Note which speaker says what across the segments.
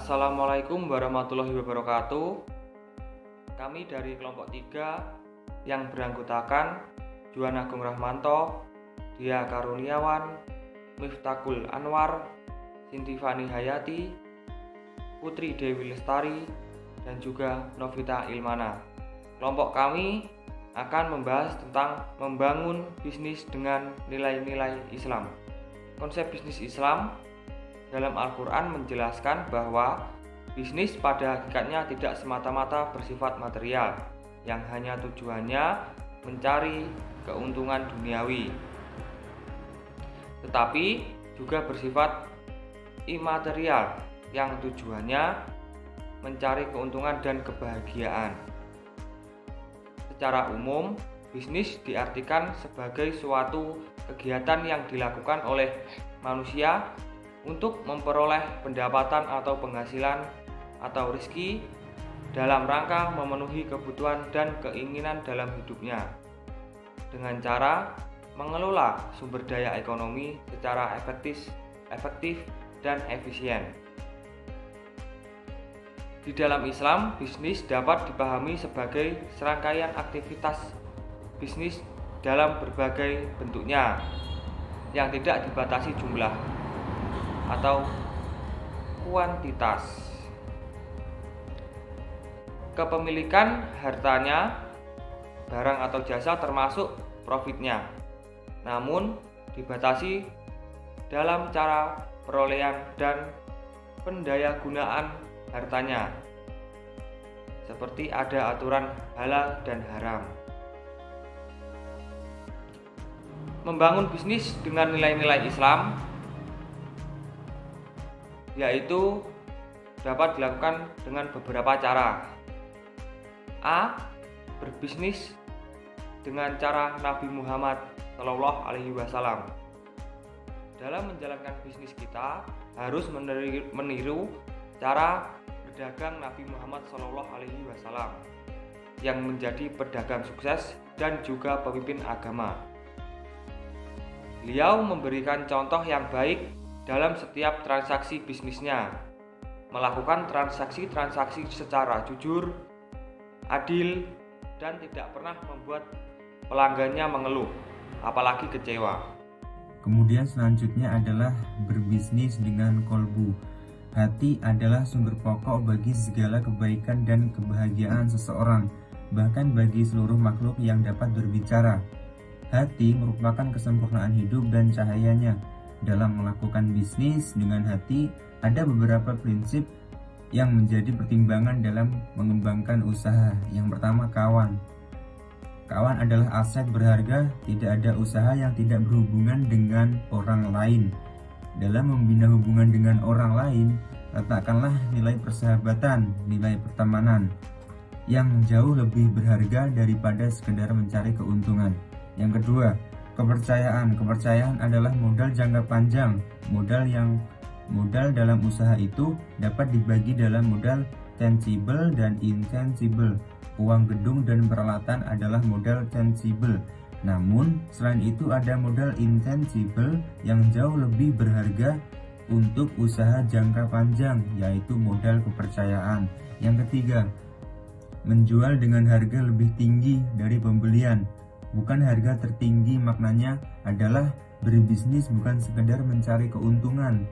Speaker 1: Assalamualaikum warahmatullahi wabarakatuh. Kami dari kelompok 3 yang beranggotakan Juan Agung Rahmanto, Dia Karuniawan, Miftahul Anwar, Sintifani Hayati, Putri Dewi Lestari, dan juga Novita Ilmana. Kelompok kami akan membahas tentang membangun bisnis dengan nilai-nilai Islam. Konsep bisnis Islam dalam Al-Quran menjelaskan bahwa bisnis pada hakikatnya tidak semata-mata bersifat material yang hanya tujuannya mencari keuntungan duniawi, tetapi juga bersifat imaterial yang tujuannya mencari keuntungan dan kebahagiaan. Secara umum, bisnis diartikan sebagai suatu kegiatan yang dilakukan oleh manusia untuk memperoleh pendapatan atau penghasilan atau rezeki dalam rangka memenuhi kebutuhan dan keinginan dalam hidupnya dengan cara mengelola sumber daya ekonomi secara efektif dan efisien. Di dalam Islam, bisnis dapat dipahami sebagai serangkaian aktivitas bisnis dalam berbagai bentuknya yang tidak dibatasi jumlah atau kuantitas. Kepemilikan hartanya, barang atau jasa termasuk profitnya, namun dibatasi dalam cara perolehan dan pendayagunaan hartanya, seperti ada aturan halal dan haram. Membangun bisnis dengan nilai-nilai Islam yaitu dapat dilakukan dengan beberapa cara. A. Berbisnis dengan cara Nabi Muhammad SAW. Dalam menjalankan bisnis kita harus meniru cara berdagang Nabi Muhammad SAW yang menjadi pedagang sukses dan juga pemimpin agama. Beliau memberikan contoh yang baik dalam setiap transaksi bisnisnya, melakukan transaksi-transaksi secara jujur, adil, dan tidak pernah membuat pelanggannya mengeluh, apalagi kecewa.
Speaker 2: Kemudian selanjutnya adalah berbisnis dengan kolbu. Hati adalah sumber pokok bagi segala kebaikan dan kebahagiaan seseorang, bahkan bagi seluruh makhluk yang dapat berbicara. Hati merupakan kesempurnaan hidup dan cahayanya. Dalam melakukan bisnis dengan hati, ada beberapa prinsip yang menjadi pertimbangan dalam mengembangkan usaha. Yang pertama, kawan. Kawan adalah aset berharga, tidak ada usaha yang tidak berhubungan dengan orang lain. Dalam membina hubungan dengan orang lain, letakkanlah nilai persahabatan, nilai pertemanan yang jauh lebih berharga daripada sekedar mencari keuntungan. Yang kedua, kepercayaan. Kepercayaan adalah modal jangka panjang. Modal dalam usaha itu dapat dibagi dalam modal tangible dan intangible. Uang gedung dan peralatan adalah modal tangible. Namun, selain itu ada modal intangible yang jauh lebih berharga untuk usaha jangka panjang, yaitu modal kepercayaan. Yang ketiga, menjual dengan harga lebih tinggi dari pembelian. Bukan harga tertinggi, maknanya adalah berbisnis bukan sekedar mencari keuntungan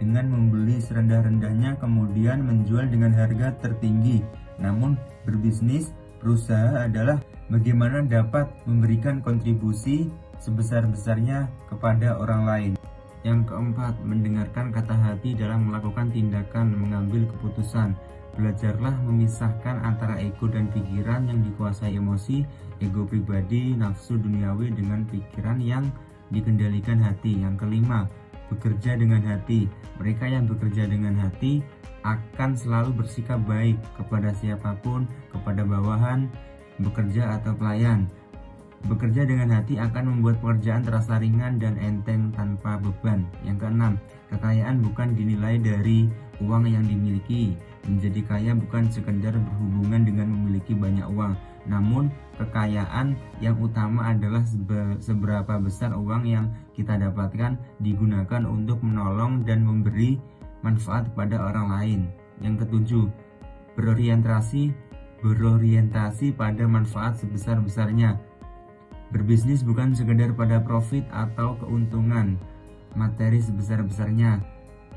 Speaker 2: dengan membeli serendah-rendahnya kemudian menjual dengan harga tertinggi. Namun berbisnis, berusaha adalah bagaimana dapat memberikan kontribusi sebesar-besarnya kepada orang lain. Yang keempat, mendengarkan kata hati dalam melakukan tindakan, mengambil keputusan. Belajarlah memisahkan antara ego dan pikiran yang dikuasai emosi, ego pribadi, nafsu duniawi dengan pikiran yang dikendalikan hati. Yang kelima, bekerja dengan hati. Mereka yang bekerja dengan hati akan selalu bersikap baik kepada siapapun, kepada bawahan, bekerja atau pelayan. Bekerja dengan hati akan membuat pekerjaan terasa ringan dan enteng tanpa beban. Yang keenam, kekayaan bukan dinilai dari uang yang dimiliki. Menjadi kaya bukan sekedar berhubungan dengan memiliki banyak uang, namun kekayaan yang utama adalah seberapa besar uang yang kita dapatkan digunakan untuk menolong dan memberi manfaat kepada orang lain. Yang ketujuh, berorientasi pada manfaat sebesar-besarnya. Berbisnis bukan sekedar pada profit atau keuntungan materi sebesar-besarnya,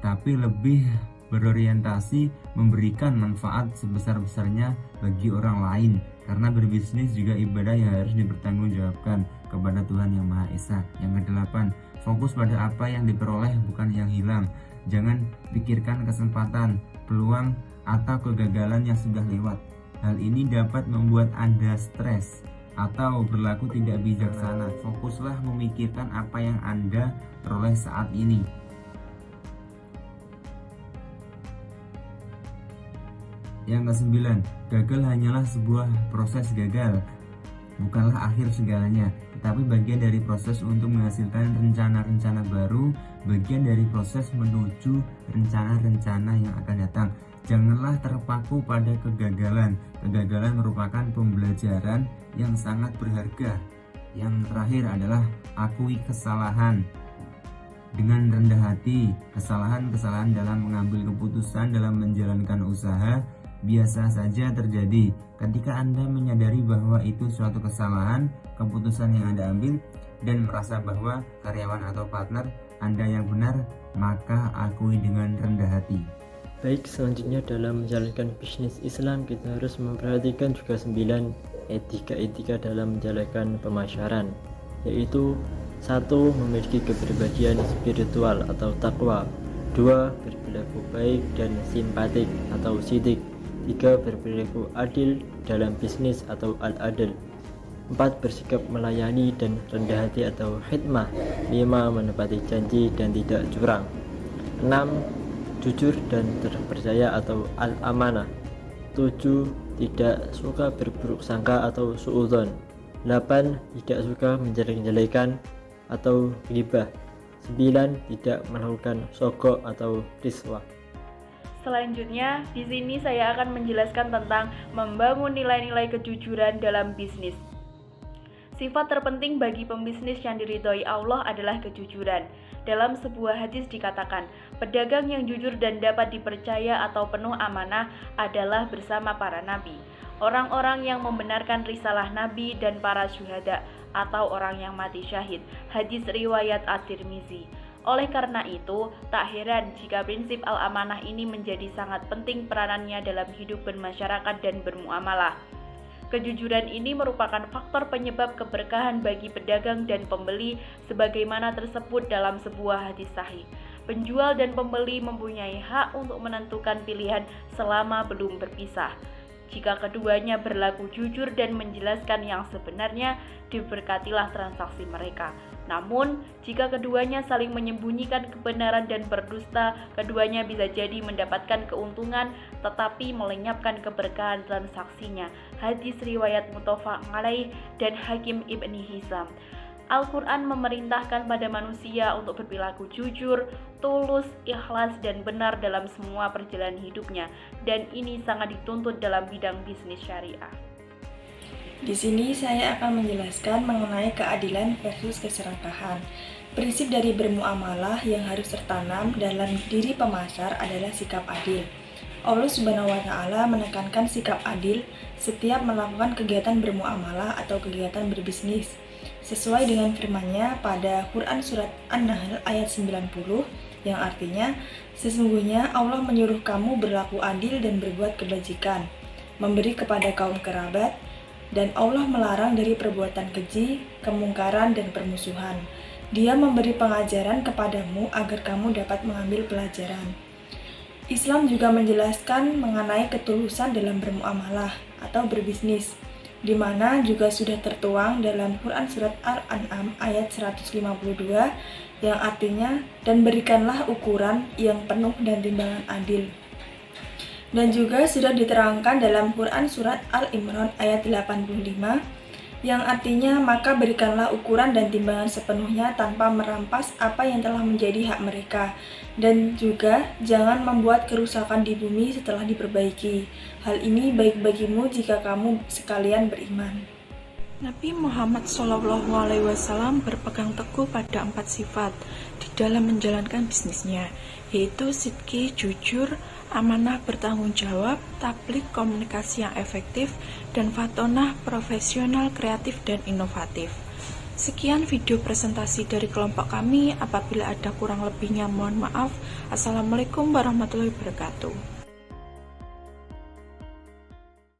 Speaker 2: tapi lebih berorientasi memberikan manfaat sebesar-besarnya bagi orang lain, karena berbisnis juga ibadah yang harus dipertanggungjawabkan kepada Tuhan Yang Maha Esa. Yang kedelapan, fokus pada apa yang diperoleh bukan yang hilang. Jangan pikirkan kesempatan, peluang, atau kegagalan yang sudah lewat. Hal ini dapat membuat Anda stres atau berlaku tidak bijaksana. Fokuslah memikirkan apa yang Anda peroleh saat ini. Yang kesembilan, gagal hanyalah sebuah proses gagal, bukanlah akhir segalanya, tetapi bagian dari proses untuk menghasilkan rencana-rencana baru, bagian dari proses menuju rencana-rencana yang akan datang. Janganlah terpaku pada kegagalan. Kegagalan merupakan pembelajaran yang sangat berharga. Yang terakhir adalah akui kesalahan dengan rendah hati. Kesalahan-kesalahan dalam mengambil keputusan dalam menjalankan usaha biasa saja terjadi. Ketika Anda menyadari bahwa itu suatu kesalahan, keputusan yang Anda ambil, dan merasa bahwa karyawan atau partner Anda yang benar, maka akui dengan rendah hati.
Speaker 3: Baik, selanjutnya dalam menjalankan bisnis Islam kita harus memperhatikan juga 9 etika-etika dalam menjalankan pemasaran, yaitu 1. Memiliki kepribadian spiritual atau takwa. 2. Berperilaku baik dan simpatik atau sidik. 3. Berperilaku adil dalam bisnis atau al-adil. 4. Bersikap melayani dan rendah hati atau khidmah. 5. Menepati janji dan tidak curang. 6. Jujur dan terpercaya atau al-amanah. 7. Tidak suka berburuk sangka atau suudzon. 8. Tidak suka menjelek-jelekan atau ghibah. 9. Tidak melakukan sogok atau riswah.
Speaker 4: Selanjutnya, di sini saya akan menjelaskan tentang membangun nilai-nilai kejujuran dalam bisnis. Sifat terpenting bagi pembisnis yang diridhoi Allah adalah kejujuran. Dalam sebuah hadis dikatakan, pedagang yang jujur dan dapat dipercaya atau penuh amanah adalah bersama para nabi, orang-orang yang membenarkan risalah nabi dan para syuhada atau orang yang mati syahid. Hadis riwayat At-Tirmizi. Oleh karena itu, tak heran jika prinsip al-amanah ini menjadi sangat penting peranannya dalam hidup bermasyarakat dan bermuamalah. Kejujuran ini merupakan faktor penyebab keberkahan bagi pedagang dan pembeli sebagaimana tersebut dalam sebuah hadis sahih. Penjual dan pembeli mempunyai hak untuk menentukan pilihan selama belum berpisah. Jika keduanya berlaku jujur dan menjelaskan yang sebenarnya, diberkatilah transaksi mereka. Namun, jika keduanya saling menyembunyikan kebenaran dan berdusta, keduanya bisa jadi mendapatkan keuntungan tetapi melenyapkan keberkahan transaksinya. Hadis riwayat Muttafaq alaih dan Hakim Ibni Hizam. Al-Quran memerintahkan pada manusia untuk berperilaku jujur, tulus, ikhlas, dan benar dalam semua perjalanan hidupnya, dan ini sangat dituntut dalam bidang bisnis syariah.
Speaker 5: Di sini saya akan menjelaskan mengenai keadilan versus keserakahan. Prinsip dari bermuamalah yang harus tertanam dalam diri pemasar adalah sikap adil. Allah Subhanahu wa Ta'ala menekankan sikap adil setiap melakukan kegiatan bermuamalah atau kegiatan berbisnis. Sesuai dengan firman-Nya pada Quran Surat An-Nahl ayat 90, yang artinya, sesungguhnya Allah menyuruh kamu berlaku adil dan berbuat kebajikan, memberi kepada kaum kerabat, dan Allah melarang dari perbuatan keji, kemungkaran, dan permusuhan. Dia memberi pengajaran kepadamu agar kamu dapat mengambil pelajaran. Islam juga menjelaskan mengenai ketulusan dalam bermuamalah atau berbisnis, di mana juga sudah tertuang dalam Quran Surat Al-An'am ayat 152, yang artinya, dan berikanlah ukuran yang penuh dan timbangan adil. Dan juga sudah diterangkan dalam Quran Surat Al-Imran ayat 85, yang artinya, maka berikanlah ukuran dan timbangan sepenuhnya tanpa merampas apa yang telah menjadi hak mereka, dan juga jangan membuat kerusakan di bumi setelah diperbaiki. Hal ini baik bagimu jika kamu sekalian beriman.
Speaker 6: Nabi Muhammad SAW berpegang teguh pada 4 sifat di dalam menjalankan bisnisnya, yaitu sidqi, jujur, amanah, bertanggung jawab, tablik, komunikasi yang efektif, dan fatonah, profesional, kreatif, dan inovatif. Sekian video presentasi dari kelompok kami. Apabila ada kurang lebihnya mohon maaf. Assalamualaikum warahmatullahi wabarakatuh.